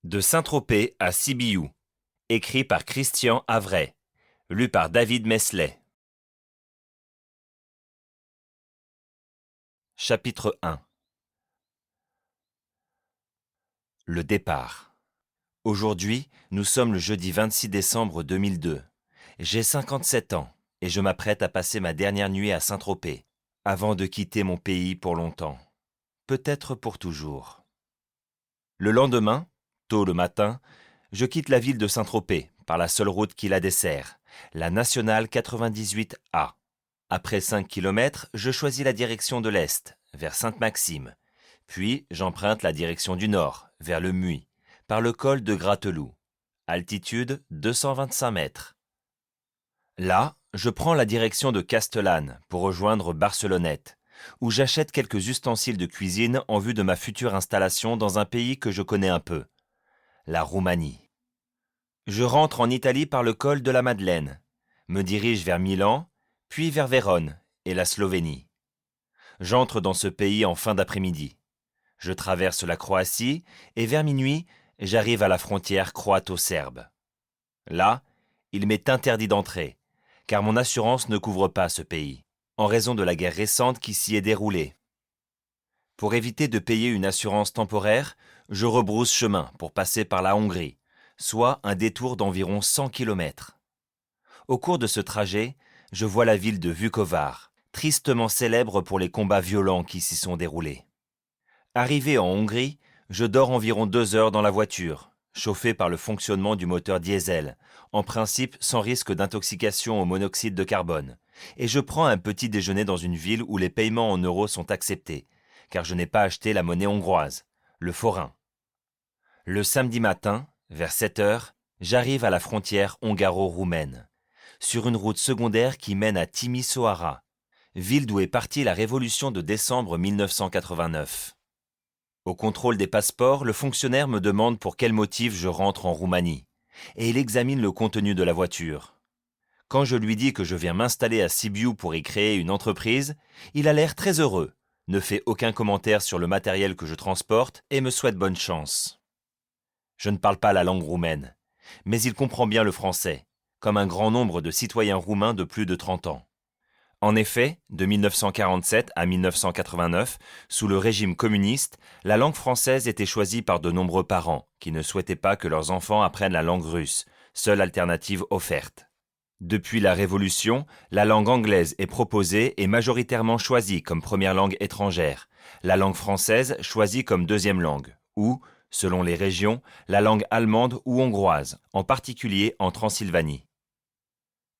De Saint-Tropez à Sibiu, écrit par Christian Avray, lu par David Mesley. Chapitre 1. Le départ. Aujourd'hui, nous sommes le jeudi 26 décembre 2002. J'ai 57 ans et je m'apprête à passer ma dernière nuit à Saint-Tropez, avant de quitter mon pays pour longtemps. Peut-être pour toujours. Le lendemain, tôt le matin, je quitte la ville de Saint-Tropez par la seule route qui la dessert, la nationale 98A. Après 5 kilomètres, je choisis la direction de l'Est, vers Sainte-Maxime. Puis, j'emprunte la direction du Nord, vers le Muy, par le col de Gratteloup. Altitude 225 mètres. Là, je prends la direction de Castellane pour rejoindre Barcelonnette, où j'achète quelques ustensiles de cuisine en vue de ma future installation dans un pays que je connais un peu, la Roumanie. Je rentre en Italie par le col de la Madeleine, me dirige vers Milan, puis vers Vérone et la Slovénie. J'entre dans ce pays en fin d'après-midi. Je traverse la Croatie et vers minuit, j'arrive à la frontière croato-serbe. Là, il m'est interdit d'entrer, car mon assurance ne couvre pas ce pays, en raison de la guerre récente qui s'y est déroulée. Pour éviter de payer une assurance temporaire, je rebrousse chemin pour passer par la Hongrie, soit un détour d'environ 100 kilomètres. Au cours de ce trajet, je vois la ville de Vukovar, tristement célèbre pour les combats violents qui s'y sont déroulés. Arrivé en Hongrie, je dors environ 2 heures dans la voiture, chauffée par le fonctionnement du moteur diesel, en principe sans risque d'intoxication au monoxyde de carbone, et je prends un petit déjeuner dans une ville où les paiements en euros sont acceptés, car je n'ai pas acheté la monnaie hongroise, le forin. Le samedi matin, vers 7 heures, j'arrive à la frontière hongaro-roumaine, sur une route secondaire qui mène à Timișoara, ville d'où est partie la révolution de décembre 1989. Au contrôle des passeports, le fonctionnaire me demande pour quel motif je rentre en Roumanie, et il examine le contenu de la voiture. Quand je lui dis que je viens m'installer à Sibiu pour y créer une entreprise, il a l'air très heureux, ne fait aucun commentaire sur le matériel que je transporte et me souhaite bonne chance. Je ne parle pas la langue roumaine, mais il comprend bien le français, comme un grand nombre de citoyens roumains de plus de 30 ans. En effet, de 1947 à 1989, sous le régime communiste, la langue française était choisie par de nombreux parents qui ne souhaitaient pas que leurs enfants apprennent la langue russe, seule alternative offerte. Depuis la Révolution, la langue anglaise est proposée et majoritairement choisie comme première langue étrangère, la langue française choisie comme deuxième langue, ou, selon les régions, la langue allemande ou hongroise, en particulier en Transylvanie.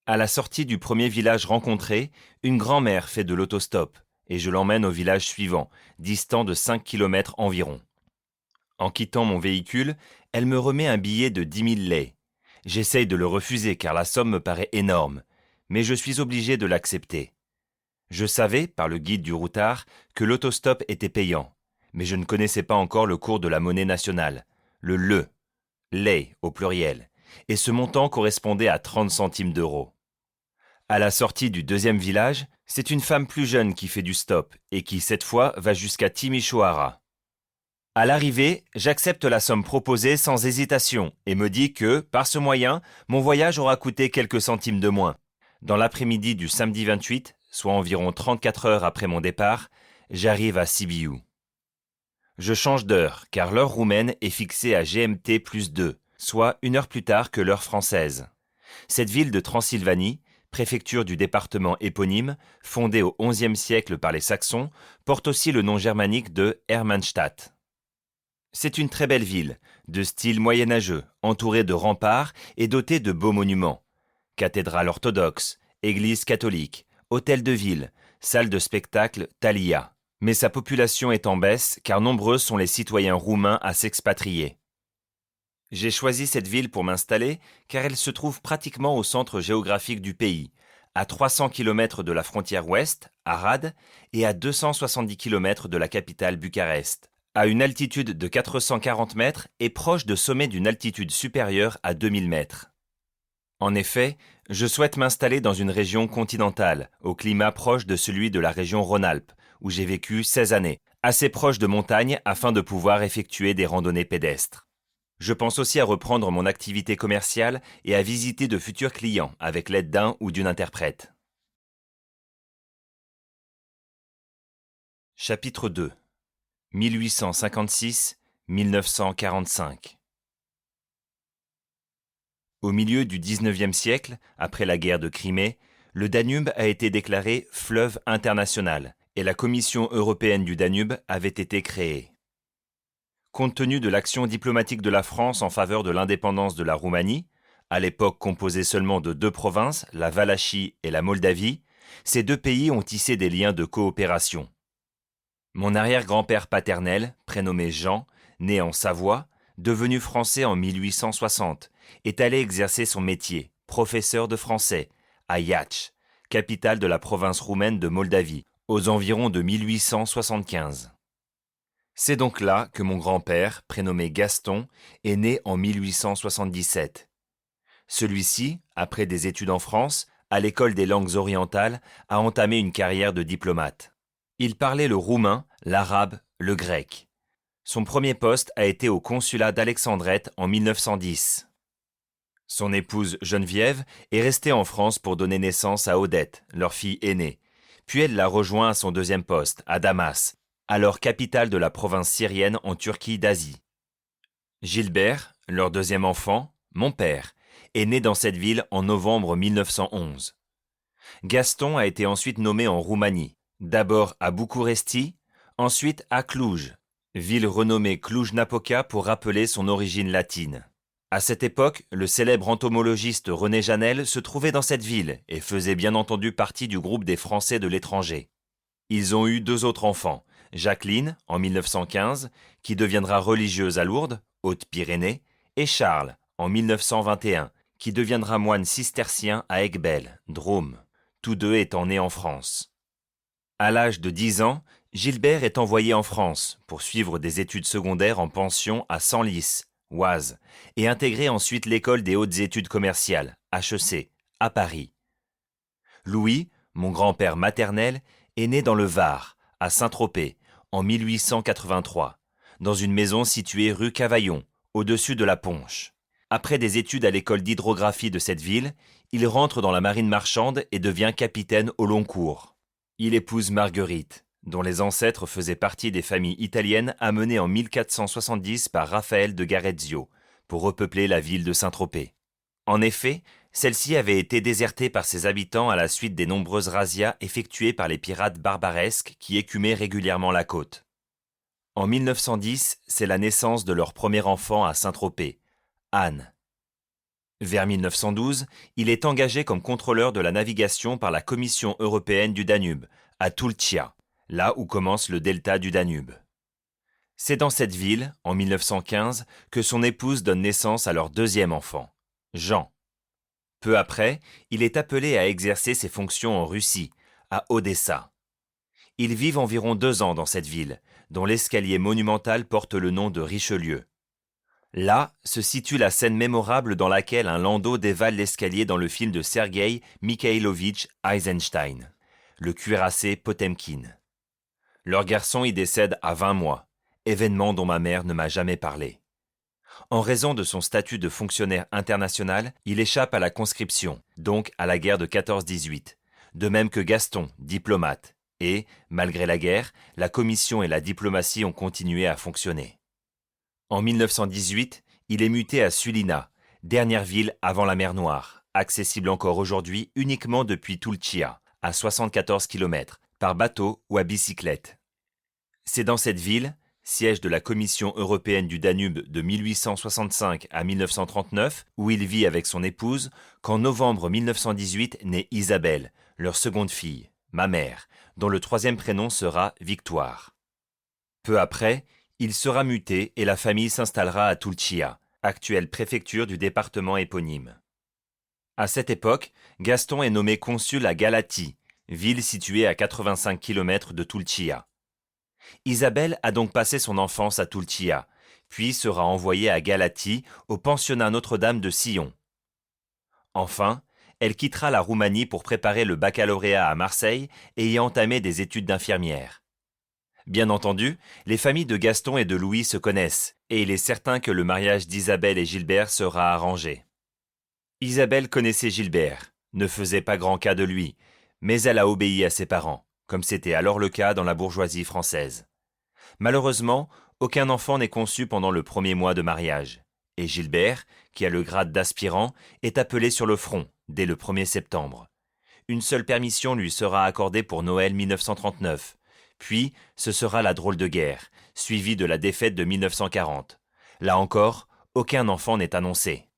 À la sortie du premier village rencontré, une grand-mère fait de l'autostop et je l'emmène au village suivant, distant de 5 kilomètres environ. En quittant mon véhicule, elle me remet un billet de 10 000 lei. J'essaye de le refuser car la somme me paraît énorme, mais je suis obligé de l'accepter. Je savais, par le guide du routard, que l'autostop était payant, mais je ne connaissais pas encore le cours de la monnaie nationale, le lei au pluriel, et ce montant correspondait à 30 centimes d'euros. À la sortie du deuxième village, c'est une femme plus jeune qui fait du stop et qui, cette fois, va jusqu'à Timișoara. À l'arrivée, j'accepte la somme proposée sans hésitation et me dis que, par ce moyen, mon voyage aura coûté quelques centimes de moins. Dans l'après-midi du samedi 28, soit environ 34 heures après mon départ, j'arrive à Sibiu. Je change d'heure car l'heure roumaine est fixée à GMT plus 2, soit 1 heure plus tard que l'heure française. Cette ville de Transylvanie, préfecture du département éponyme, fondée au XIe siècle par les Saxons, porte aussi le nom germanique de Hermannstadt. C'est une très belle ville, de style moyenâgeux, entourée de remparts et dotée de beaux monuments. Cathédrale orthodoxe, église catholique, hôtel de ville, salle de spectacle Thalia. Mais sa population est en baisse car nombreux sont les citoyens roumains à s'expatrier. J'ai choisi cette ville pour m'installer car elle se trouve pratiquement au centre géographique du pays, à 300 km de la frontière ouest, Arad, et à 270 km de la capitale Bucarest, à une altitude de 440 mètres et proche de sommets d'une altitude supérieure à 2000 mètres. En effet, je souhaite m'installer dans une région continentale, au climat proche de celui de la région Rhône-Alpes, où j'ai vécu 16 années, assez proche de montagnes afin de pouvoir effectuer des randonnées pédestres. Je pense aussi à reprendre mon activité commerciale et à visiter de futurs clients avec l'aide d'un ou d'une interprète. Chapitre 2. 1856-1945. Au milieu du XIXe siècle, après la guerre de Crimée, le Danube a été déclaré fleuve international et la Commission européenne du Danube avait été créée. Compte tenu de l'action diplomatique de la France en faveur de l'indépendance de la Roumanie, à l'époque composée seulement de 2 provinces, la Valachie et la Moldavie, ces 2 pays ont tissé des liens de coopération. Mon arrière-grand-père paternel, prénommé Jean, né en Savoie, devenu français en 1860, est allé exercer son métier, professeur de français, à Iași, capitale de la province roumaine de Moldavie, aux environs de 1875. C'est donc là que mon grand-père, prénommé Gaston, est né en 1877. Celui-ci, après des études en France, à l'école des langues orientales, a entamé une carrière de diplomate. Il parlait le roumain, l'arabe, le grec. Son premier poste a été au consulat d'Alexandrette en 1910. Son épouse Geneviève est restée en France pour donner naissance à Odette, leur fille aînée. Puis elle l'a rejoint à son deuxième poste, à Damas, alors capitale de la province syrienne en Turquie d'Asie. Gilbert, leur deuxième enfant, mon père, est né dans cette ville en novembre 1911. Gaston a été ensuite nommé en Roumanie, d'abord à Bucuresti, ensuite à Cluj, ville renommée Cluj-Napoca pour rappeler son origine latine. À cette époque, le célèbre entomologiste René Janel se trouvait dans cette ville et faisait bien entendu partie du groupe des Français de l'étranger. Ils ont eu 2 autres enfants, Jacqueline, en 1915, qui deviendra religieuse à Lourdes, Haute-Pyrénées, et Charles, en 1921, qui deviendra moine cistercien à Aiguebelle, Drôme, tous 2 étant nés en France. À l'âge de 10 ans, Gilbert est envoyé en France pour suivre des études secondaires en pension à Senlis, Oise, et intégrer ensuite l'école des hautes études commerciales, HEC, à Paris. Louis, mon grand-père maternel, est né dans le Var, à Saint-Tropez, en 1883, dans une maison située rue Cavaillon, au-dessus de la Ponche. Après des études à l'école d'hydrographie de cette ville, il rentre dans la marine marchande et devient capitaine au long cours. Il épouse Marguerite, dont les ancêtres faisaient partie des familles italiennes amenées en 1470 par Raphaël de Garezio pour repeupler la ville de Saint-Tropez. En effet, celle-ci avait été désertée par ses habitants à la suite des nombreuses razzias effectuées par les pirates barbaresques qui écumaient régulièrement la côte. En 1910, c'est la naissance de leur premier enfant à Saint-Tropez, Anne. Vers 1912, il est engagé comme contrôleur de la navigation par la Commission européenne du Danube, à Tulcea, là où commence le delta du Danube. C'est dans cette ville, en 1915, que son épouse donne naissance à leur deuxième enfant, Jean. Peu après, il est appelé à exercer ses fonctions en Russie, à Odessa. Ils vivent environ 2 ans dans cette ville, dont l'escalier monumental porte le nom de Richelieu. Là se situe la scène mémorable dans laquelle un landau dévale l'escalier dans le film de Sergueï Mikhailovitch Eisenstein, le cuirassé Potemkin. Leur garçon y décède à 20 mois, événement dont ma mère ne m'a jamais parlé. En raison de son statut de fonctionnaire international, il échappe à la conscription, donc à la guerre de 14-18, de même que Gaston, diplomate, et, malgré la guerre, la commission et la diplomatie ont continué à fonctionner. En 1918, il est muté à Sulina, dernière ville avant la mer Noire, accessible encore aujourd'hui uniquement depuis Tulcea, à 74 km, par bateau ou à bicyclette. C'est dans cette ville, siège de la Commission européenne du Danube de 1865 à 1939, où il vit avec son épouse, qu'en novembre 1918 naît Isabelle, leur seconde fille, ma mère, dont le 3e prénom sera Victoire. Peu après, il sera muté et la famille s'installera à Tulcea, actuelle préfecture du département éponyme. À cette époque, Gaston est nommé consul à Galatie, ville située à 85 km de Tulcea. Isabelle a donc passé son enfance à Tulcea, puis sera envoyée à Galatie, au pensionnat Notre-Dame de Sillon. Enfin, elle quittera la Roumanie pour préparer le baccalauréat à Marseille et y entamer des études d'infirmière. Bien entendu, les familles de Gaston et de Louis se connaissent, et il est certain que le mariage d'Isabelle et Gilbert sera arrangé. Isabelle connaissait Gilbert, ne faisait pas grand cas de lui, mais elle a obéi à ses parents, comme c'était alors le cas dans la bourgeoisie française. Malheureusement, aucun enfant n'est conçu pendant le premier mois de mariage, et Gilbert, qui a le grade d'aspirant, est appelé sur le front dès le 1er septembre. Une seule permission lui sera accordée pour Noël 1939, puis ce sera la drôle de guerre, suivie de la défaite de 1940. Là encore, aucun enfant n'est annoncé.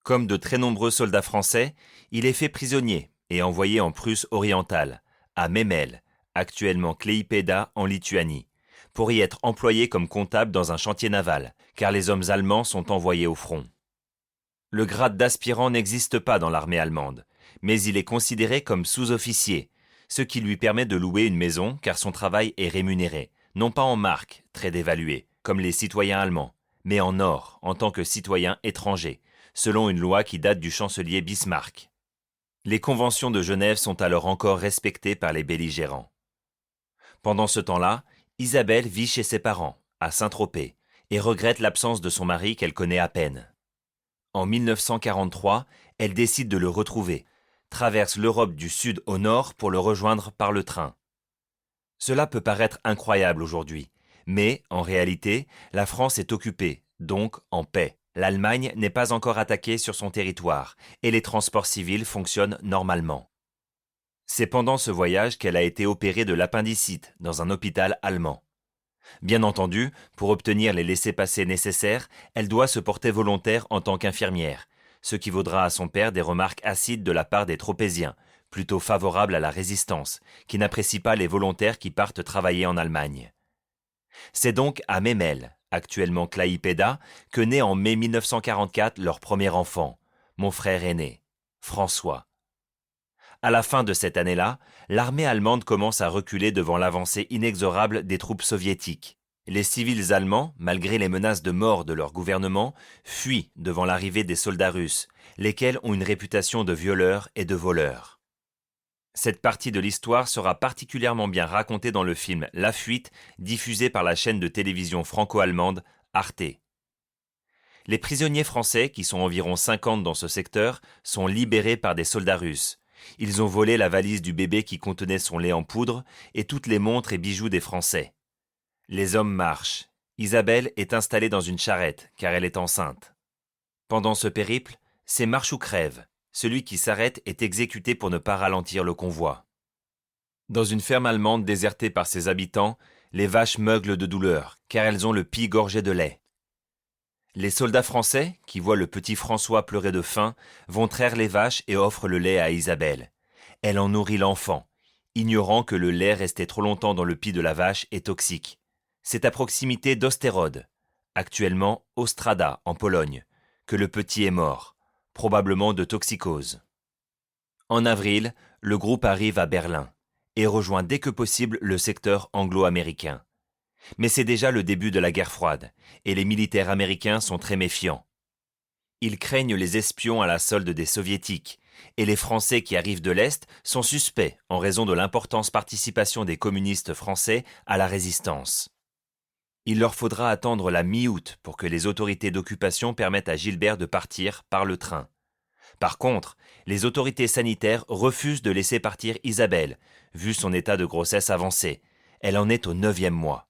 Comme de très nombreux soldats français, il est fait prisonnier et envoyé en Prusse orientale, à Memel, actuellement Klaipėda en Lituanie, pour y être employé comme comptable dans un chantier naval, car les hommes allemands sont envoyés au front. Le grade d'aspirant n'existe pas dans l'armée allemande, mais il est considéré comme sous-officier, ce qui lui permet de louer une maison car son travail est rémunéré, non pas en marques, très dévaluées, comme les citoyens allemands, mais en or en tant que citoyen étranger, selon une loi qui date du chancelier Bismarck. Les conventions de Genève sont alors encore respectées par les belligérants. Pendant ce temps-là, Isabelle vit chez ses parents, à Saint-Tropez, et regrette l'absence de son mari qu'elle connaît à peine. En 1943, elle décide de le retrouver, traverse l'Europe du sud au nord pour le rejoindre par le train. Cela peut paraître incroyable aujourd'hui, mais en réalité, la France est occupée, donc en paix. L'Allemagne n'est pas encore attaquée sur son territoire et les transports civils fonctionnent normalement. C'est pendant ce voyage qu'elle a été opérée de l'appendicite dans un hôpital allemand. Bien entendu, pour obtenir les laissez-passer nécessaires, elle doit se porter volontaire en tant qu'infirmière, ce qui vaudra à son père des remarques acides de la part des Tropéziens, plutôt favorables à la résistance, qui n'apprécient pas les volontaires qui partent travailler en Allemagne. C'est donc à Memel, actuellement Klaipėda, que naît en mai 1944 leur premier enfant, mon frère aîné, François. À la fin de cette année-là, l'armée allemande commence à reculer devant l'avancée inexorable des troupes soviétiques. Les civils allemands, malgré les menaces de mort de leur gouvernement, fuient devant l'arrivée des soldats russes, lesquels ont une réputation de violeurs et de voleurs. Cette partie de l'histoire sera particulièrement bien racontée dans le film La Fuite, diffusé par la chaîne de télévision franco-allemande Arte. Les prisonniers français, qui sont environ 50 dans ce secteur, sont libérés par des soldats russes. Ils ont volé la valise du bébé qui contenait son lait en poudre et toutes les montres et bijoux des Français. Les hommes marchent. Isabelle est installée dans une charrette, car elle est enceinte. Pendant ce périple, c'est marche ou crève. Celui qui s'arrête est exécuté pour ne pas ralentir le convoi. Dans une ferme allemande désertée par ses habitants, les vaches meuglent de douleur, car elles ont le pis gorgé de lait. Les soldats français, qui voient le petit François pleurer de faim, vont traire les vaches et offrent le lait à Isabelle. Elle en nourrit l'enfant, ignorant que le lait resté trop longtemps dans le pis de la vache est toxique. C'est à proximité d'Osterode, actuellement Ostrada en Pologne, que le petit est mort, probablement de toxicose. En avril, le groupe arrive à Berlin et rejoint dès que possible le secteur anglo-américain. Mais c'est déjà le début de la guerre froide, et les militaires américains sont très méfiants. Ils craignent les espions à la solde des soviétiques, et les Français qui arrivent de l'Est sont suspects en raison de l'importante participation des communistes français à la résistance. Il leur faudra attendre la mi-août pour que les autorités d'occupation permettent à Gilbert de partir par le train. Par contre, les autorités sanitaires refusent de laisser partir Isabelle, vu son état de grossesse avancé. Elle en est au 9e mois.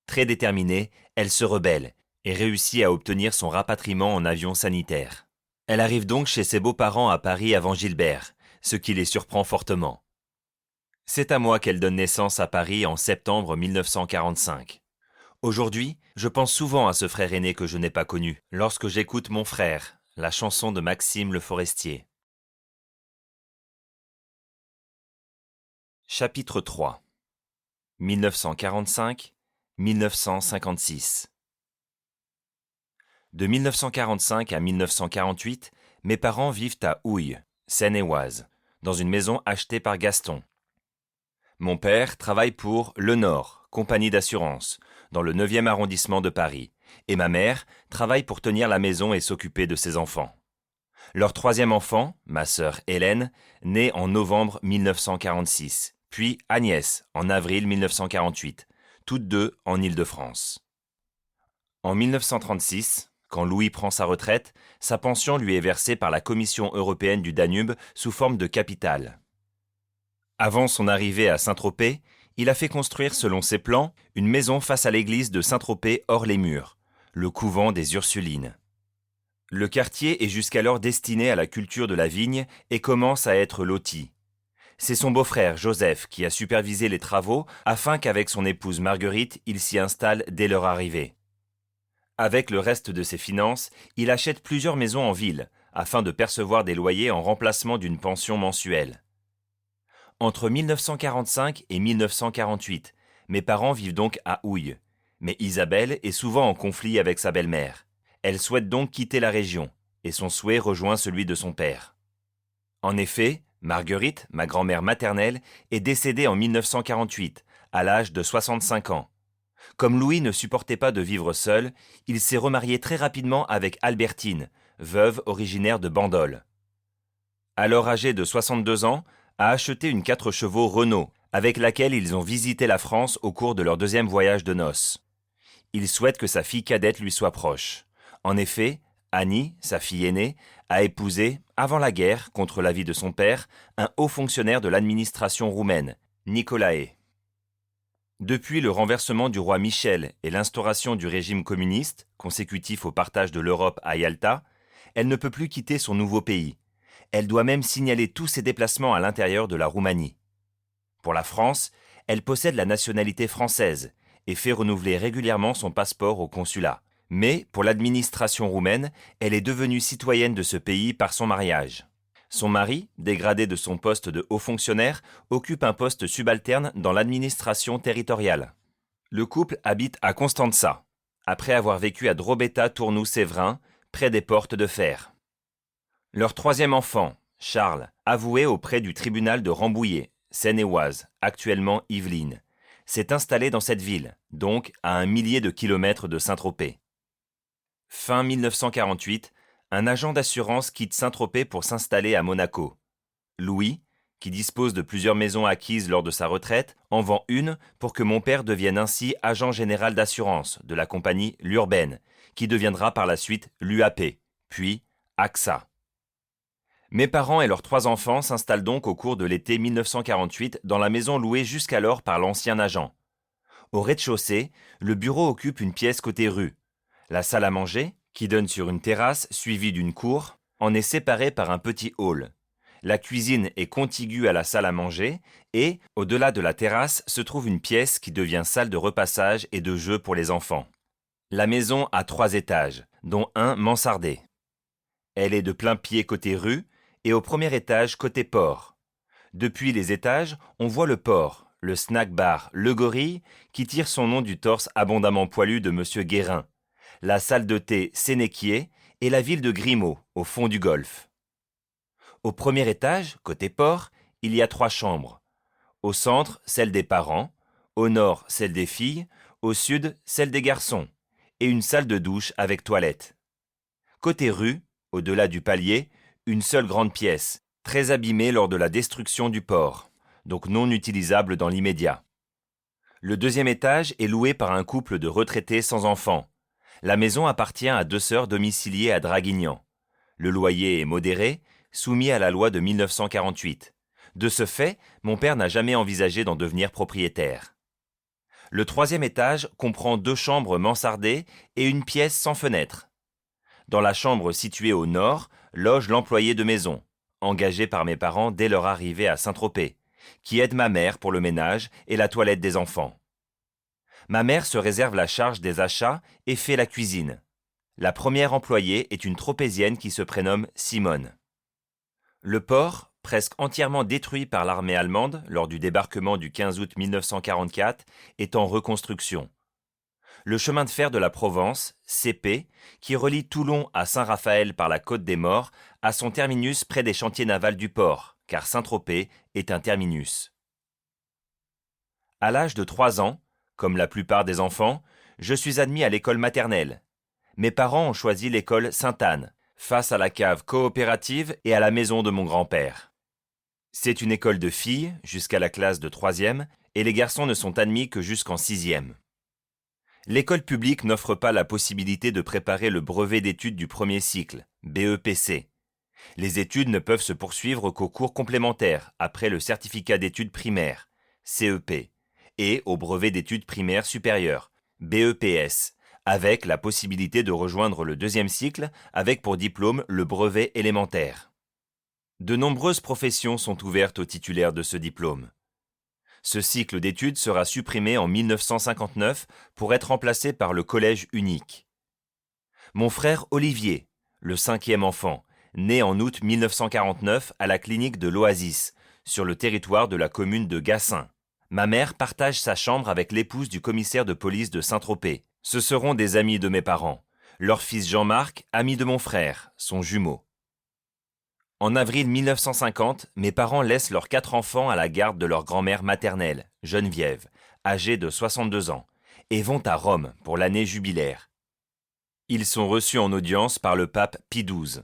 Très déterminée, elle se rebelle et réussit à obtenir son rapatriement en avion sanitaire. Elle arrive donc chez ses beaux-parents à Paris avant Gilbert, ce qui les surprend fortement. C'est à moi qu'elle donne naissance à Paris en septembre 1945. Aujourd'hui, je pense souvent à ce frère aîné que je n'ai pas connu, lorsque j'écoute Mon frère, la chanson de Maxime Le Forestier. Chapitre 3 1945-1956. De 1945 à 1948, mes parents vivent à Houille, Seine-et-Oise, dans une maison achetée par Gaston. Mon père travaille pour Le Nord, compagnie d'assurance, dans le 9e arrondissement de Paris, et ma mère travaille pour tenir la maison et s'occuper de ses enfants. Leur troisième enfant, ma sœur Hélène, naît en novembre 1946, puis Agnès en avril 1948, toutes deux en Île-de-France. En 1936, quand Louis prend sa retraite, sa pension lui est versée par la Commission européenne du Danube sous forme de capital. Avant son arrivée à Saint-Tropez, il a fait construire selon ses plans une maison face à l'église de Saint-Tropez hors les murs, le couvent des Ursulines. Le quartier est jusqu'alors destiné à la culture de la vigne et commence à être loti. C'est son beau-frère Joseph qui a supervisé les travaux afin qu'avec son épouse Marguerite, il s'y installe dès leur arrivée. Avec le reste de ses finances, il achète plusieurs maisons en ville afin de percevoir des loyers en remplacement d'une pension mensuelle. Entre 1945 et 1948, mes parents vivent donc à Houille, mais Isabelle est souvent en conflit avec sa belle-mère. Elle souhaite donc quitter la région, et son souhait rejoint celui de son père. En effet, Marguerite, ma grand-mère maternelle, est décédée en 1948, à l'âge de 65 ans. Comme Louis ne supportait pas de vivre seul, il s'est remarié très rapidement avec Albertine, veuve originaire de Bandol. Alors âgée de 62 ans, a acheté une 4 chevaux Renault, avec laquelle ils ont visité la France au cours de leur deuxième voyage de noces. Il souhaite que sa fille cadette lui soit proche. En effet, Annie, sa fille aînée, a épousé, avant la guerre, contre l'avis de son père, un haut fonctionnaire de l'administration roumaine, Nicolae. Depuis le renversement du roi Michel et l'instauration du régime communiste, consécutif au partage de l'Europe à Yalta, elle ne peut plus quitter son nouveau pays. Elle doit même signaler tous ses déplacements à l'intérieur de la Roumanie. Pour la France, elle possède la nationalité française et fait renouveler régulièrement son passeport au consulat. Mais pour l'administration roumaine, elle est devenue citoyenne de ce pays par son mariage. Son mari, dégradé de son poste de haut fonctionnaire, occupe un poste subalterne dans l'administration territoriale. Le couple habite à Constanța, après avoir vécu à Drobeta-Tournou-Séverin, près des portes de fer. Leur troisième enfant, Charles, avoué auprès du tribunal de Rambouillet, Seine-et-Oise, actuellement Yvelines, s'est installé dans cette ville, donc à 1 millier de kilomètres de Saint-Tropez. Fin 1948, un agent d'assurance quitte Saint-Tropez pour s'installer à Monaco. Louis, qui dispose de plusieurs maisons acquises lors de sa retraite, en vend une pour que mon père devienne ainsi agent général d'assurance de la compagnie L'Urbaine, qui deviendra par la suite l'UAP, puis AXA. Mes parents et leurs 3 enfants s'installent donc au cours de l'été 1948 dans la maison louée jusqu'alors par l'ancien agent. Au rez-de-chaussée, le bureau occupe une pièce côté rue. La salle à manger, qui donne sur une terrasse suivie d'une cour, en est séparée par un petit hall. La cuisine est contiguë à la salle à manger et, au-delà de la terrasse, se trouve une pièce qui devient salle de repassage et de jeu pour les enfants. La maison a 3 étages, dont un mansardé. Elle est de plein pied côté rue et au premier étage côté port. Depuis les étages, on voit le port, le snack-bar Le Gorille, qui tire son nom du torse abondamment poilu de Monsieur Guérin, la salle de thé Sénéquier et la ville de Grimaud, au fond du golfe. Au premier étage, côté port, il y a 3 chambres. Au centre, celle des parents, au nord, celle des filles, au sud, celle des garçons, et une salle de douche avec toilette. Côté rue, au-delà du palier, une seule grande pièce, très abîmée lors de la destruction du port, donc non utilisable dans l'immédiat. Le deuxième étage est loué par un couple de retraités sans enfants. La maison appartient à 2 sœurs domiciliées à Draguignan. Le loyer est modéré, soumis à la loi de 1948. De ce fait, mon père n'a jamais envisagé d'en devenir propriétaire. Le troisième étage comprend 2 chambres mansardées et une pièce sans fenêtre. Dans la chambre située au nord, loge l'employé de maison, engagé par mes parents dès leur arrivée à Saint-Tropez, qui aide ma mère pour le ménage et la toilette des enfants. Ma mère se réserve la charge des achats et fait la cuisine. La première employée est une tropézienne qui se prénomme Simone. Le port, presque entièrement détruit par l'armée allemande lors du débarquement du 15 août 1944, est en reconstruction. Le chemin de fer de la Provence, CP, qui relie Toulon à Saint-Raphaël par la Côte des Morts, a son terminus près des chantiers navals du port, car Saint-Tropez est un terminus. À l'âge de 3 ans, comme la plupart des enfants, je suis admis à l'école maternelle. Mes parents ont choisi l'école Sainte-Anne, face à la cave coopérative et à la maison de mon grand-père. C'est une école de filles jusqu'à la classe de 3e et les garçons ne sont admis que jusqu'en 6e. L'école publique n'offre pas la possibilité de préparer le brevet d'études du premier cycle, BEPC. Les études ne peuvent se poursuivre qu'aux cours complémentaires après le certificat d'études primaires, CEP, et au brevet d'études primaires supérieures, BEPS, avec la possibilité de rejoindre le deuxième cycle avec pour diplôme le brevet élémentaire. De nombreuses professions sont ouvertes aux titulaires de ce diplôme. Ce cycle d'études sera supprimé en 1959 pour être remplacé par le collège unique. Mon frère Olivier, le 5e enfant, né en août 1949 à la clinique de l'Oasis, sur le territoire de la commune de Gassin. Ma mère partage sa chambre avec l'épouse du commissaire de police de Saint-Tropez. Ce seront des amis de mes parents. Leur fils Jean-Marc, ami de mon frère, son jumeau. En avril 1950, mes parents laissent leurs 4 enfants à la garde de leur grand-mère maternelle, Geneviève, âgée de 62 ans, et vont à Rome pour l'année jubilaire. Ils sont reçus en audience par le pape Pie XII.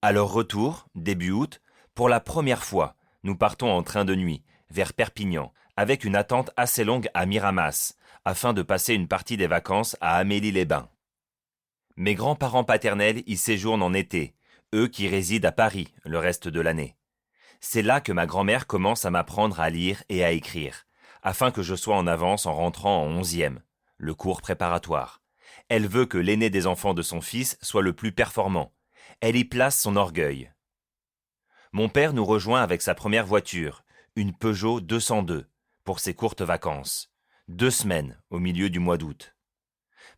À leur retour, début août, pour la première fois, nous partons en train de nuit, vers Perpignan, avec une attente assez longue à Miramas, afin de passer une partie des vacances à Amélie-les-Bains. Mes grands-parents paternels y séjournent en été, eux qui résident à Paris le reste de l'année. C'est là que ma grand-mère commence à m'apprendre à lire et à écrire, afin que je sois en avance en rentrant en 11e, le cours préparatoire. Elle veut que l'aîné des enfants de son fils soit le plus performant. Elle y place son orgueil. Mon père nous rejoint avec sa première voiture, une Peugeot 202, pour ses courtes vacances. 2 semaines au milieu du mois d'août.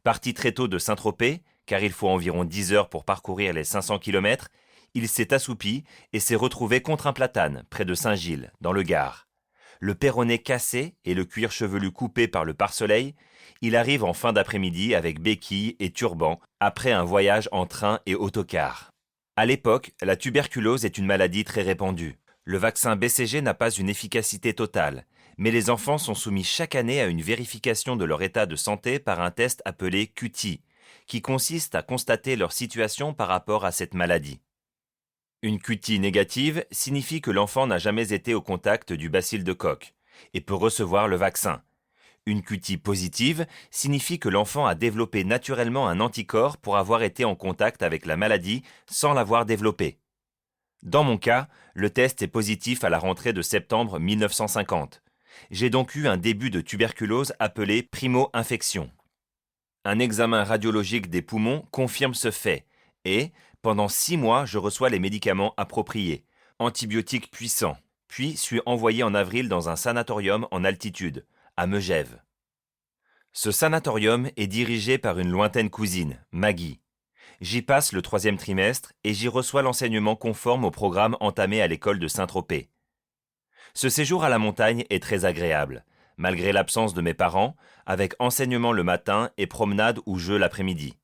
Parti très tôt de Saint-Tropez, car il faut environ 10 heures pour parcourir les 500 km, il s'est assoupi et s'est retrouvé contre un platane, près de Saint-Gilles, dans le Gard. Le perronnet cassé et le cuir chevelu coupé par le pare-soleil, il arrive en fin d'après-midi avec béquilles et turban, après un voyage en train et autocar. À l'époque, la tuberculose est une maladie très répandue. Le vaccin BCG n'a pas une efficacité totale, mais les enfants sont soumis chaque année à une vérification de leur état de santé par un test appelé QT, qui consiste à constater leur situation par rapport à cette maladie. Une QT négative signifie que l'enfant n'a jamais été au contact du bacille de Koch et peut recevoir le vaccin. Une QT positive signifie que l'enfant a développé naturellement un anticorps pour avoir été en contact avec la maladie sans l'avoir développée. Dans mon cas, le test est positif à la rentrée de septembre 1950. J'ai donc eu un début de tuberculose appelé primo-infection. Un examen radiologique des poumons confirme ce fait et, pendant 6 mois, je reçois les médicaments appropriés, antibiotiques puissants, puis suis envoyé en avril dans un sanatorium en altitude, à Megève. Ce sanatorium est dirigé par une lointaine cousine, Maggie. J'y passe le 3e trimestre et j'y reçois l'enseignement conforme au programme entamé à l'école de Saint-Tropez. Ce séjour à la montagne est très agréable, malgré l'absence de mes parents, avec enseignement le matin et promenade ou jeu l'après-midi.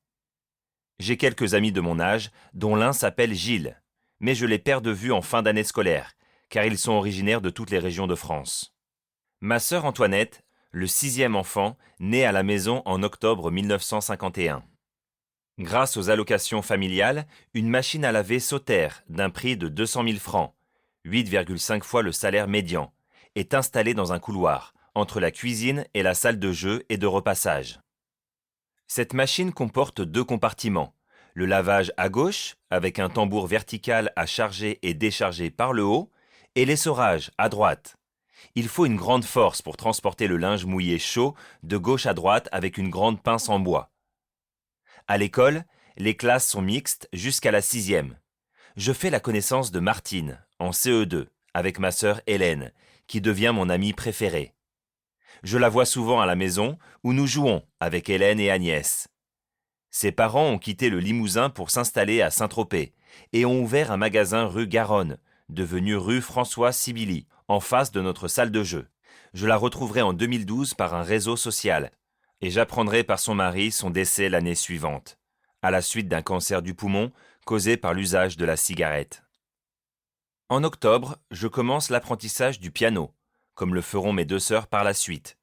J'ai quelques amis de mon âge, dont l'un s'appelle Gilles, mais je les perds de vue en fin d'année scolaire, car ils sont originaires de toutes les régions de France. Ma sœur Antoinette, le 6e enfant, naît à la maison en octobre 1951. Grâce aux allocations familiales, une machine à laver Sauter d'un prix de 200 000 francs, 8,5 fois le salaire médian, est installée dans un couloir, entre la cuisine et la salle de jeu et de repassage. Cette machine comporte 2 compartiments, le lavage à gauche, avec un tambour vertical à charger et décharger par le haut, et l'essorage à droite. Il faut une grande force pour transporter le linge mouillé chaud de gauche à droite avec une grande pince en bois. À l'école, les classes sont mixtes jusqu'à la 6e. Je fais la connaissance de Martine, en CE2, avec ma sœur Hélène, qui devient mon amie préférée. Je la vois souvent à la maison où nous jouons avec Hélène et Agnès. Ses parents ont quitté le Limousin pour s'installer à Saint-Tropez et ont ouvert un magasin rue Garonne, devenu rue François Sibili, en face de notre salle de jeu. Je la retrouverai en 2012 par un réseau social et j'apprendrai par son mari son décès l'année suivante, à la suite d'un cancer du poumon causé par l'usage de la cigarette. En octobre, je commence l'apprentissage du piano, comme le feront mes 2 sœurs par la suite.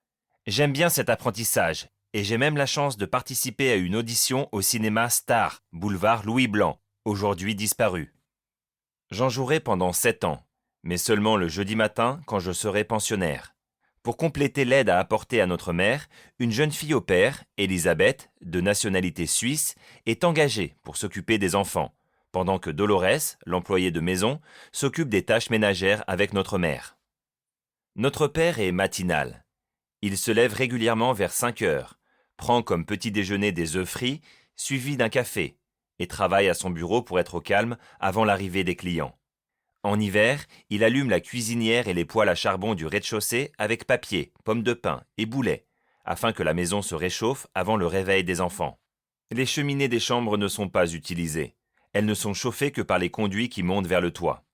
J'aime bien cet apprentissage et j'ai même la chance de participer à une audition au cinéma Star, boulevard Louis Blanc, aujourd'hui disparu. J'en jouerai pendant 7 ans mais seulement le jeudi matin quand je serai pensionnaire. Pour compléter l'aide à apporter à notre mère, une jeune fille au père, Elisabeth, de nationalité suisse, est engagée pour s'occuper des enfants, pendant que Dolores, l'employée de maison, s'occupe des tâches ménagères avec notre mère. Notre père est matinal. Il se lève régulièrement vers 5 heures, prend comme petit déjeuner des œufs frits, suivis d'un café, et travaille à son bureau pour être au calme avant l'arrivée des clients. En hiver, il allume la cuisinière et les poêles à charbon du rez-de-chaussée avec papier, pommes de pin et boulets, afin que la maison se réchauffe avant le réveil des enfants. Les cheminées des chambres ne sont pas utilisées. Elles ne sont chauffées que par les conduits qui montent vers le toit.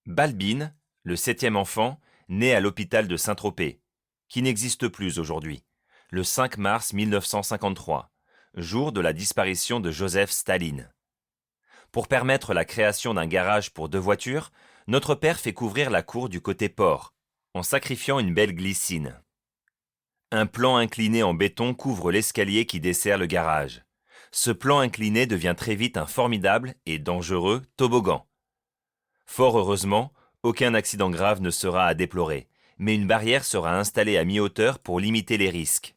Balbine, le 7e enfant, naît à l'hôpital de Saint-Tropez, qui n'existe plus aujourd'hui, le 5 mars 1953, jour de la disparition de Joseph Staline. Pour permettre la création d'un garage pour 2 voitures, notre père fait couvrir la cour du côté port, en sacrifiant une belle glycine. Un plan incliné en béton couvre l'escalier qui dessert le garage. Ce plan incliné devient très vite un formidable et dangereux toboggan. Fort heureusement, aucun accident grave ne sera à déplorer, mais une barrière sera installée à mi-hauteur pour limiter les risques.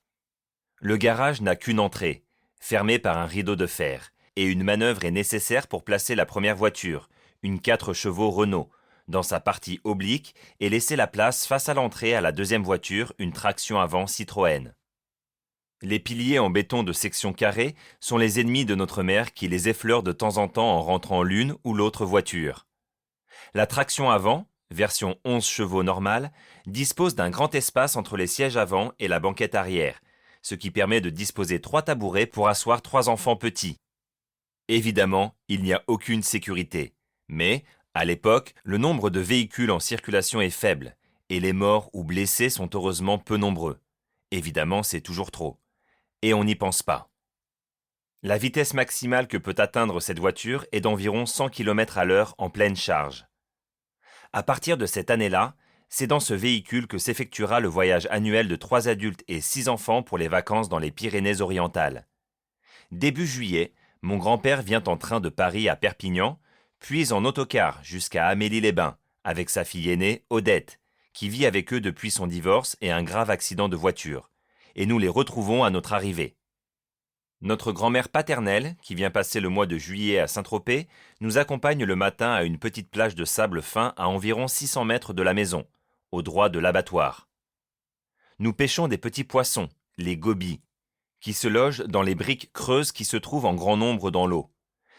Le garage n'a qu'une entrée, fermée par un rideau de fer, et une manœuvre est nécessaire pour placer la première voiture, une 4 chevaux Renault, dans sa partie oblique et laisser la place face à l'entrée à la deuxième voiture, une traction avant Citroën. Les piliers en béton de section carrée sont les ennemis de notre mère qui les effleurent de temps en temps en rentrant l'une ou l'autre voiture. La traction avant, version 11 chevaux normale, dispose d'un grand espace entre les sièges avant et la banquette arrière, ce qui permet de disposer 3 tabourets pour asseoir 3 enfants petits. Évidemment, il n'y a aucune sécurité, mais, à l'époque, le nombre de véhicules en circulation est faible, et les morts ou blessés sont heureusement peu nombreux. Évidemment, c'est toujours trop. Et on n'y pense pas. La vitesse maximale que peut atteindre cette voiture est d'environ 100 km/h en pleine charge. À partir de cette année-là, c'est dans ce véhicule que s'effectuera le voyage annuel de 3 adultes et 6 enfants pour les vacances dans les Pyrénées-Orientales. Début juillet, mon grand-père vient en train de Paris à Perpignan, puis en autocar jusqu'à Amélie-les-Bains, avec sa fille aînée, Odette, qui vit avec eux depuis son divorce et un grave accident de voiture, et nous les retrouvons à notre arrivée. Notre grand-mère paternelle, qui vient passer le mois de juillet à Saint-Tropez, nous accompagne le matin à une petite plage de sable fin à environ 600 mètres de la maison, au droit de l'abattoir. Nous pêchons des petits poissons, les gobies, qui se logent dans les briques creuses qui se trouvent en grand nombre dans l'eau.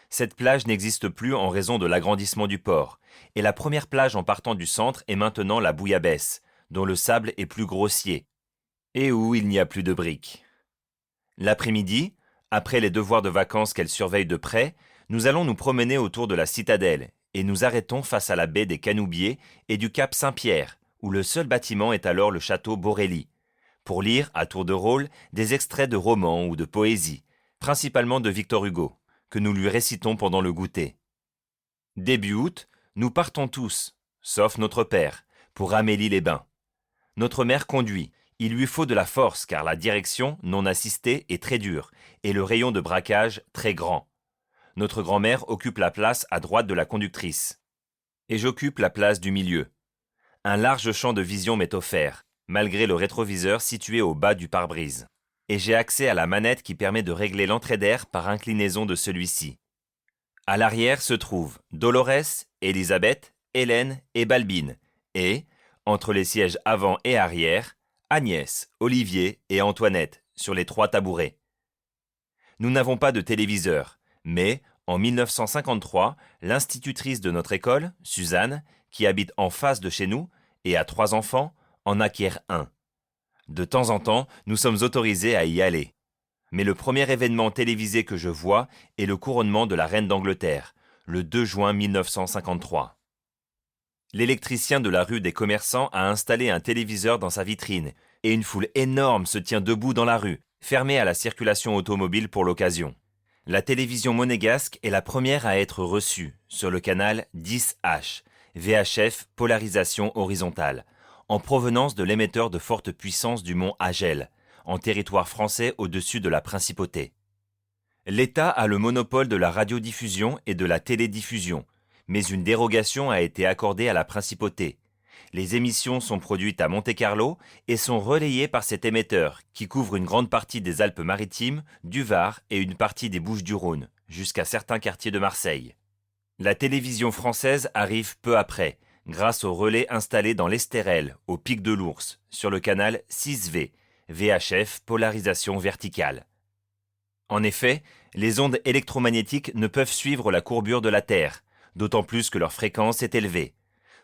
Cette plage n'existe plus en raison de l'agrandissement du port, et la première plage en partant du centre est maintenant la Bouillabaisse, dont le sable est plus grossier, et où il n'y a plus de briques. L'après-midi, après les devoirs de vacances qu'elle surveille de près, nous allons nous promener autour de la citadelle, et nous arrêtons face à la baie des Canoubiers et du cap Saint-Pierre, où le seul bâtiment est alors le château Borelli, pour lire, à tour de rôle, des extraits de romans ou de poésie, principalement de Victor Hugo, que nous lui récitons pendant le goûter. Début août, nous partons tous, sauf notre père, pour Amélie-les-Bains. Notre mère conduit. Il lui faut de la force car la direction, non assistée, est très dure, et le rayon de braquage très grand. Notre grand-mère occupe la place à droite de la conductrice. Et j'occupe la place du milieu. Un large champ de vision m'est offert, malgré le rétroviseur situé au bas du pare-brise. Et j'ai accès à la manette qui permet de régler l'entrée d'air par inclinaison de celui-ci. À l'arrière se trouvent Dolores, Elisabeth, Hélène et Balbine, et, entre les sièges avant et arrière, Agnès, Olivier et Antoinette sur les 3 tabourets. Nous n'avons pas de téléviseur, mais, en 1953, l'institutrice de notre école, Suzanne, qui habite en face de chez nous et a 3 enfants, en acquiert un. De temps en temps, nous sommes autorisés à y aller. Mais le premier événement télévisé que je vois est le couronnement de la reine d'Angleterre, le 2 juin 1953. L'électricien de la rue des Commerçants a installé un téléviseur dans sa vitrine, et une foule énorme se tient debout dans la rue, fermée à la circulation automobile pour l'occasion. La télévision monégasque est la première à être reçue, sur le canal 10H, VHF polarisation horizontale, en provenance de l'émetteur de forte puissance du mont Agel, en territoire français au-dessus de la principauté. L'État a le monopole de la radiodiffusion et de la télédiffusion, Mais une dérogation a été accordée à la principauté. Les émissions sont produites à Monte-Carlo et sont relayées par cet émetteur qui couvre une grande partie des Alpes-Maritimes, du Var et une partie des Bouches-du-Rhône, jusqu'à certains quartiers de Marseille. La télévision française arrive peu après, grâce au relais installé dans l'Estérel, au Pic de l'Ours, sur le canal 6V, VHF polarisation verticale. En effet, les ondes électromagnétiques ne peuvent suivre la courbure de la Terre, d'autant plus que leur fréquence est élevée.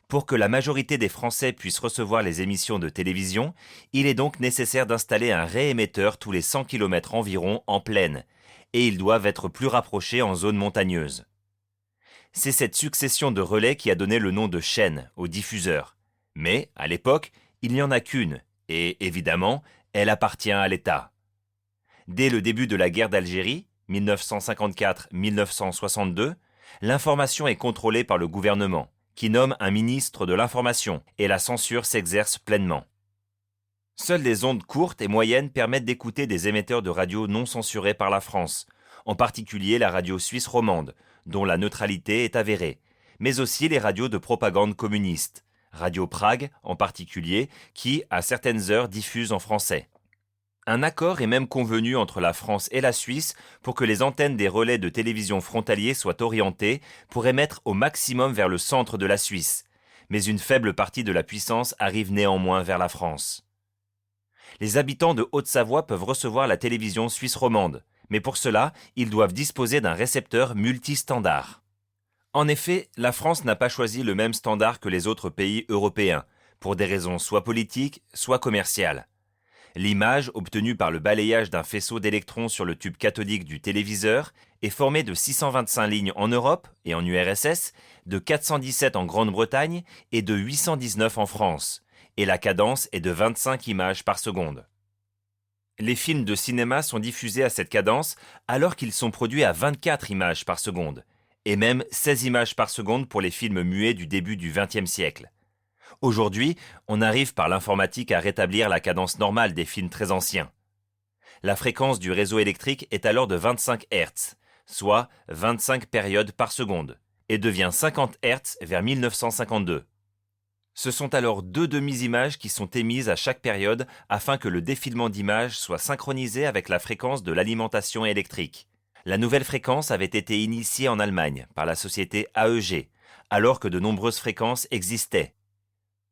Pour que la majorité des Français puissent recevoir les émissions de télévision, il est donc nécessaire d'installer un réémetteur tous les 100 km environ en plaine, et ils doivent être plus rapprochés en zone montagneuse. C'est cette succession de relais qui a donné le nom de chaîne au diffuseur. Mais, à l'époque, il n'y en a qu'une, et évidemment, elle appartient à l'État. Dès le début de la guerre d'Algérie, 1954-1962, l'information est contrôlée par le gouvernement, qui nomme un ministre de l'information, et la censure s'exerce pleinement. Seules les ondes courtes et moyennes permettent d'écouter des émetteurs de radio non censurés par la France, en particulier la radio suisse romande, dont la neutralité est avérée, mais aussi les radios de propagande communiste, Radio Prague en particulier, qui, à certaines heures, diffuse en français. Un accord est même convenu entre la France et la Suisse pour que les antennes des relais de télévision frontaliers soient orientées pour émettre au maximum vers le centre de la Suisse, mais une faible partie de la puissance arrive néanmoins vers la France. Les habitants de Haute-Savoie peuvent recevoir la télévision suisse romande, mais pour cela, ils doivent disposer d'un récepteur multistandard. En effet, la France n'a pas choisi le même standard que les autres pays européens, pour des raisons soit politiques, soit commerciales. L'image, obtenue par le balayage d'un faisceau d'électrons sur le tube cathodique du téléviseur, est formée de 625 lignes en Europe et en URSS, de 417 en Grande-Bretagne et de 819 en France, et la cadence est de 25 images par seconde. Les films de cinéma sont diffusés à cette cadence alors qu'ils sont produits à 24 images par seconde, et même 16 images par seconde pour les films muets du début du XXe siècle. Aujourd'hui, on arrive par l'informatique à rétablir la cadence normale des films très anciens. La fréquence du réseau électrique est alors de 25 Hz, soit 25 périodes par seconde, et devient 50 Hz vers 1952. Ce sont alors 2 demi-images qui sont émises à chaque période afin que le défilement d'images soit synchronisé avec la fréquence de l'alimentation électrique. La nouvelle fréquence avait été initiée en Allemagne par la société AEG, alors que de nombreuses fréquences existaient.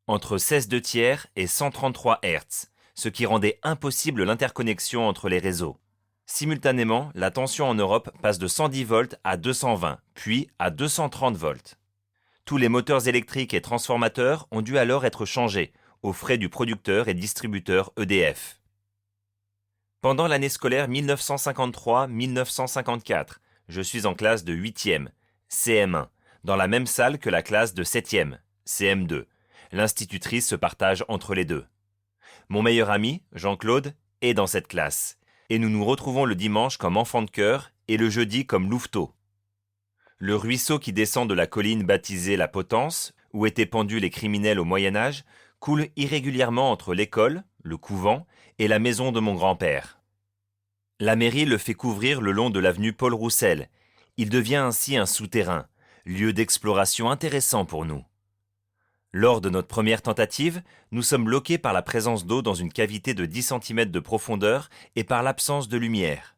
Entre 16/2 et 133 Hz, ce qui rendait impossible l'interconnexion entre les réseaux. Simultanément, la tension en Europe passe de 110 volts à 220, puis à 230 volts. Tous les moteurs électriques et transformateurs ont dû alors être changés, aux frais du producteur et distributeur EDF. Pendant l'année scolaire 1953-1954, je suis en classe de 8e, CM1, dans la même salle que la classe de 7e, CM2. L'institutrice se partage entre les deux. Mon meilleur ami, Jean-Claude, est dans cette classe, et nous nous retrouvons le dimanche comme enfants de chœur et le jeudi comme louveteaux. Le ruisseau qui descend de la colline baptisée la Potence, où étaient pendus les criminels au Moyen-Âge, coule irrégulièrement entre l'école, le couvent, et la maison de mon grand-père. La mairie le fait couvrir le long de l'avenue Paul Roussel. Il devient ainsi un souterrain, lieu d'exploration intéressant pour nous. Lors de notre première tentative, nous sommes bloqués par la présence d'eau dans une cavité de 10 cm de profondeur et par l'absence de lumière.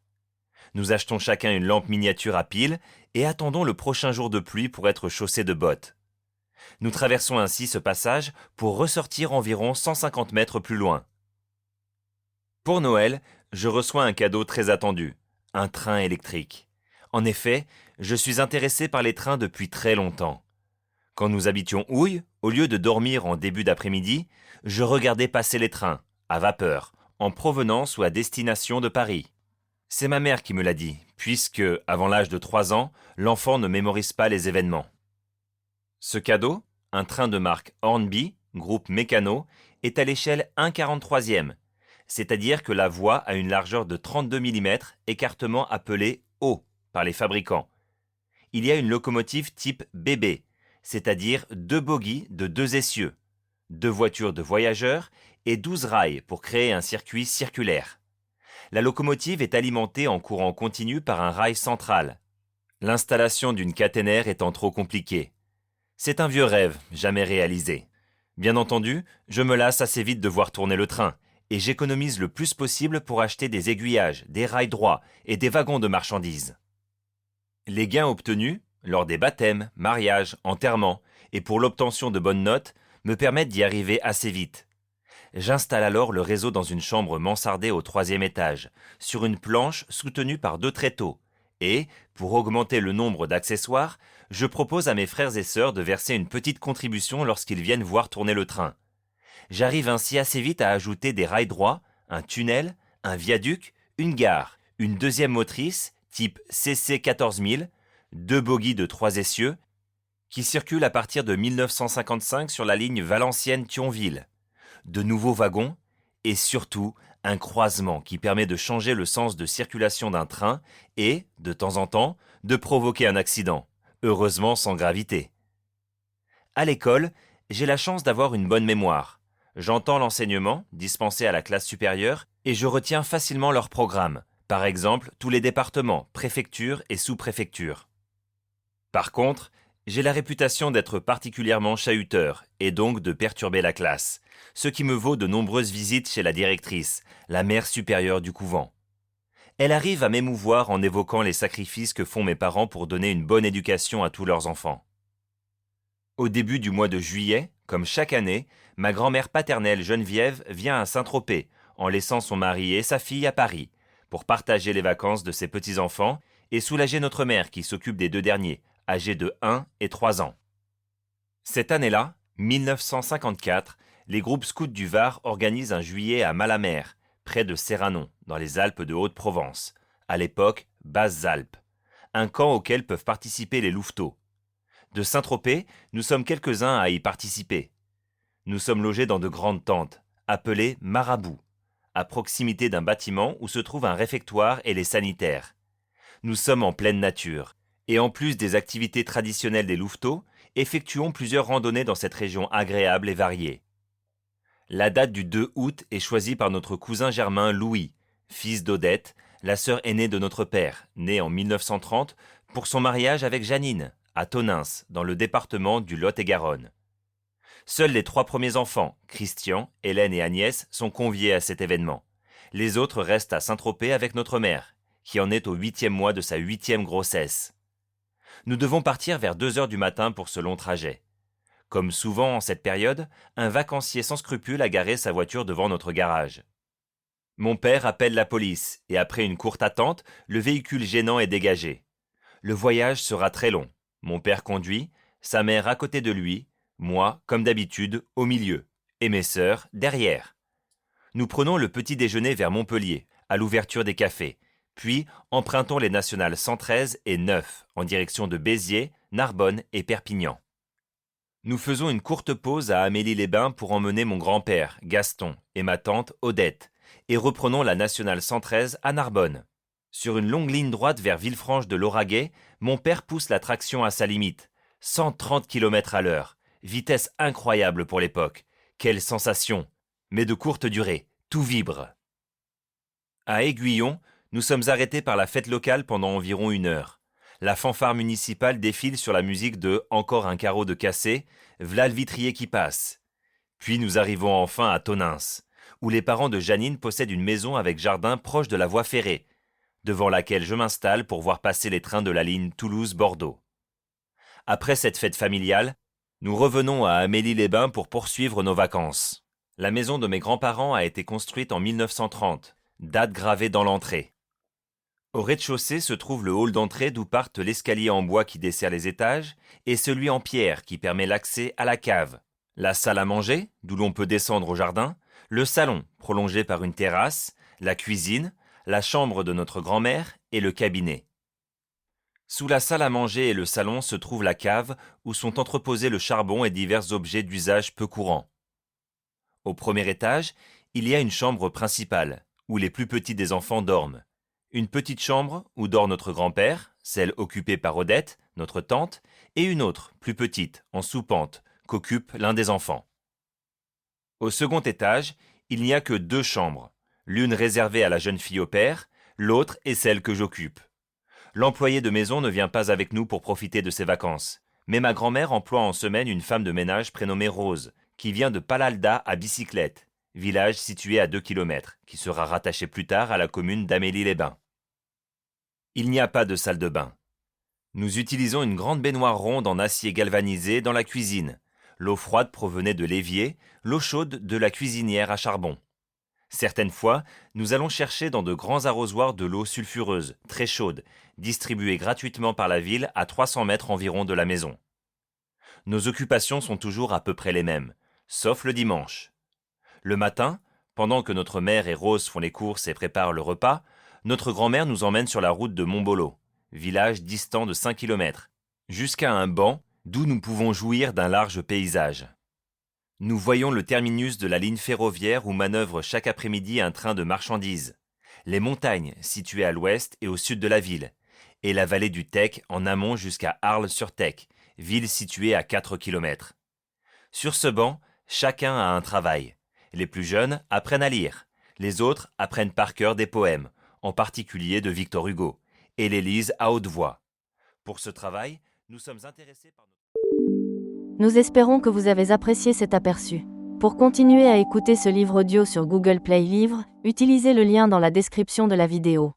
Nous achetons chacun une lampe miniature à pile et attendons le prochain jour de pluie pour être chaussés de bottes. Nous traversons ainsi ce passage pour ressortir environ 150 mètres plus loin. Pour Noël, je reçois un cadeau très attendu, un train électrique. En effet, je suis intéressé par les trains depuis très longtemps. Quand nous habitions Houille, au lieu de dormir en début d'après-midi, je regardais passer les trains, à vapeur, en provenance ou à destination de Paris. C'est ma mère qui me l'a dit, puisque, avant l'âge de 3 ans, l'enfant ne mémorise pas les événements. Ce cadeau, un train de marque Hornby, groupe Mécano, est à l'échelle 1/43e, c'est-à-dire que la voie a une largeur de 32 mm, écartement appelé O par les fabricants. Il y a une locomotive type BB, c'est-à-dire 2 bogies de 2 essieux, 2 voitures de voyageurs et 12 rails pour créer un circuit circulaire. La locomotive est alimentée en courant continu par un rail central. L'installation d'une caténaire étant trop compliquée, C'est un vieux rêve, jamais réalisé. Bien entendu, je me lasse assez vite de voir tourner le train, et j'économise le plus possible pour acheter des aiguillages, des rails droits et des wagons de marchandises. Les gains obtenus, lors des baptêmes, mariages, enterrements, et pour l'obtention de bonnes notes, me permettent d'y arriver assez vite. J'installe alors le réseau dans une chambre mansardée au 3e étage, sur une planche soutenue par 2 tréteaux, et, pour augmenter le nombre d'accessoires, je propose à mes frères et sœurs de verser une petite contribution lorsqu'ils viennent voir tourner le train. J'arrive ainsi assez vite à ajouter des rails droits, un tunnel, un viaduc, une gare, une deuxième motrice, type CC 14000, 2 bogies de 3 essieux, qui circulent à partir de 1955 sur la ligne Valenciennes-Thionville, de nouveaux wagons, et surtout un croisement qui permet de changer le sens de circulation d'un train et, de temps en temps, de provoquer un accident, heureusement sans gravité. À l'école, j'ai la chance d'avoir une bonne mémoire. J'entends l'enseignement, dispensé à la classe supérieure, et je retiens facilement leur programme, par exemple tous les départements, préfectures et sous-préfectures. Par contre, j'ai la réputation d'être particulièrement chahuteur et donc de perturber la classe, ce qui me vaut de nombreuses visites chez la directrice, la mère supérieure du couvent. Elle arrive à m'émouvoir en évoquant les sacrifices que font mes parents pour donner une bonne éducation à tous leurs enfants. Au début du mois de juillet, comme chaque année, ma grand-mère paternelle Geneviève vient à Saint-Tropez, en laissant son mari et sa fille à Paris, pour partager les vacances de ses petits-enfants et soulager notre mère qui s'occupe des 2 derniers, âgés de 1 et 3 ans. Cette année-là, 1954, les groupes scouts du Var organisent un juillet à Malamer, près de Serranon, dans les Alpes de Haute-Provence, à l'époque Basses-Alpes, un camp auquel peuvent participer les louveteaux. De Saint-Tropez, nous sommes quelques-uns à y participer. Nous sommes logés dans de grandes tentes, appelées marabouts, à proximité d'un bâtiment où se trouve un réfectoire et les sanitaires. Nous sommes en pleine nature, et en plus des activités traditionnelles des louveteaux, effectuons plusieurs randonnées dans cette région agréable et variée. La date du 2 août est choisie par notre cousin germain Louis, fils d'Odette, la sœur aînée de notre père, née en 1930, pour son mariage avec Janine, à Tonneins, dans le département du Lot-et-Garonne. Seuls les 3 premiers enfants, Christian, Hélène et Agnès, sont conviés à cet événement. Les autres restent à Saint-Tropez avec notre mère, qui en est au 8e mois de sa 8e grossesse. Nous devons partir vers 2 heures du matin pour ce long trajet. Comme souvent en cette période, un vacancier sans scrupule a garé sa voiture devant notre garage. Mon père appelle la police et après une courte attente, le véhicule gênant est dégagé. Le voyage sera très long. Mon père conduit, sa mère à côté de lui, moi, comme d'habitude, au milieu, et mes sœurs derrière. Nous prenons le petit déjeuner vers Montpellier, à l'ouverture des cafés, puis empruntons les nationales 113 et 9 en direction de Béziers, Narbonne et Perpignan. Nous faisons une courte pause à Amélie-les-Bains pour emmener mon grand-père, Gaston, et ma tante, Odette, et reprenons la nationale 113 à Narbonne. Sur une longue ligne droite vers Villefranche de Lauragais, mon père pousse la traction à sa limite, 130 km à l'heure, vitesse incroyable pour l'époque. Quelle sensation! Mais de courte durée, tout vibre. À Aiguillon, nous sommes arrêtés par la fête locale pendant environ 1 heure. La fanfare municipale défile sur la musique de Encore un carreau de cassé, V'là le vitrier qui passe. Puis nous arrivons enfin à Tonneins, où les parents de Janine possèdent une maison avec jardin proche de la voie ferrée, devant laquelle je m'installe pour voir passer les trains de la ligne Toulouse-Bordeaux. Après cette fête familiale, nous revenons à Amélie-les-Bains pour poursuivre nos vacances. La maison de mes grands-parents a été construite en 1930, date gravée dans l'entrée. Au rez-de-chaussée se trouve le hall d'entrée d'où partent l'escalier en bois qui dessert les étages et celui en pierre qui permet l'accès à la cave, la salle à manger, d'où l'on peut descendre au jardin, le salon, prolongé par une terrasse, la cuisine, la chambre de notre grand-mère et le cabinet. Sous la salle à manger et le salon se trouve la cave où sont entreposés le charbon et divers objets d'usage peu courant. Au premier étage, il y a une chambre principale, où les plus petits des enfants dorment. Une petite chambre où dort notre grand-père, celle occupée par Odette, notre tante, et une autre, plus petite, en sous-pente, qu'occupe l'un des enfants. Au second étage, il n'y a que 2 chambres, l'une réservée à la jeune fille au père, l'autre est celle que j'occupe. L'employé de maison ne vient pas avec nous pour profiter de ses vacances, Mais ma grand-mère emploie en semaine une femme de ménage prénommée Rose, qui vient de Palalda à Bicyclette, village situé à 2 km, qui sera rattaché plus tard à la commune d'Amélie-les-Bains. Il n'y a pas de salle de bain. Nous utilisons une grande baignoire ronde en acier galvanisé dans la cuisine. L'eau froide provenait de l'évier, l'eau chaude de la cuisinière à charbon. Certaines fois, nous allons chercher dans de grands arrosoirs de l'eau sulfureuse, très chaude, distribuée gratuitement par la ville à 300 mètres environ de la maison. Nos occupations sont toujours à peu près les mêmes, sauf le dimanche. Le matin, pendant que notre mère et Rose font les courses et préparent le repas, notre grand-mère nous emmène sur la route de Montbolo, village distant de 5 km, jusqu'à un banc d'où nous pouvons jouir d'un large paysage. Nous voyons le terminus de la ligne ferroviaire où manœuvre chaque après-midi un train de marchandises, les montagnes situées à l'ouest et au sud de la ville, et la vallée du Tech en amont jusqu'à Arles-sur-Tech, ville située à 4 km. Sur ce banc, chacun a un travail. Les plus jeunes apprennent à lire, les autres apprennent par cœur des poèmes, en particulier de Victor Hugo, et les lisent à haute voix. Pour ce travail, nous sommes intéressés par notre... Nous espérons que vous avez apprécié cet aperçu. Pour continuer à écouter ce livre audio sur Google Play Livres, utilisez le lien dans la description de la vidéo.